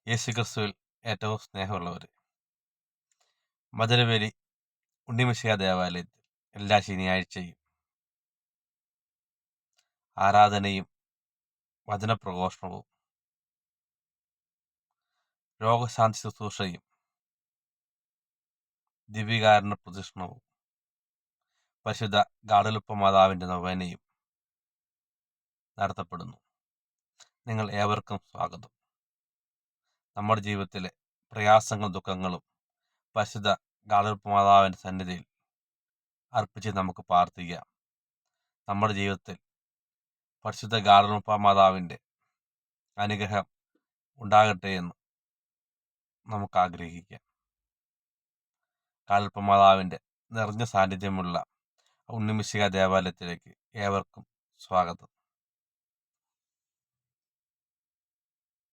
യേശുക്രിസ്തുവിൽ ഏറ്റവും സ്നേഹമുള്ളവർ, മധുരവേലി ഉണ്ണിമിശിഹ ദേവാലയത്തിൽ എല്ലാ ശനിയാഴ്ചയും ആരാധനയും വചനപ്രഘോഷണവും രോഗശാന്തി ശുശ്രൂഷയും ദിവ്യകാരുണ്യ പ്രദക്ഷിണവും പരിശുദ്ധ ഗാഡലുപ്പ മാതാവിൻ്റെ നൊവേനയും നടത്തപ്പെടുന്നു. നിങ്ങൾ ഏവർക്കും സ്വാഗതം. നമ്മുടെ ജീവിതത്തിലെ പ്രയാസങ്ങളും ദുഃഖങ്ങളും പരിശുദ്ധ ഗാഡലുപ്പ മാതാവിൻ്റെ സന്നിധിയിൽ അർപ്പിച്ച് നമുക്ക് പ്രാർത്ഥിക്കാം. നമ്മുടെ ജീവിതത്തിൽ പരിശുദ്ധ ഗാഡലുപ്പ മാതാവിൻ്റെ അനുഗ്രഹം ഉണ്ടാകട്ടെ എന്ന് നമുക്ക് ആഗ്രഹിക്കാം. ഗാഡലുപ്പ മാതാവിൻ്റെ നിറഞ്ഞ സാന്നിധ്യമുള്ള ഉണ്ണിമിശിഹ ദേവാലയത്തിലേക്ക് ഏവർക്കും സ്വാഗതം.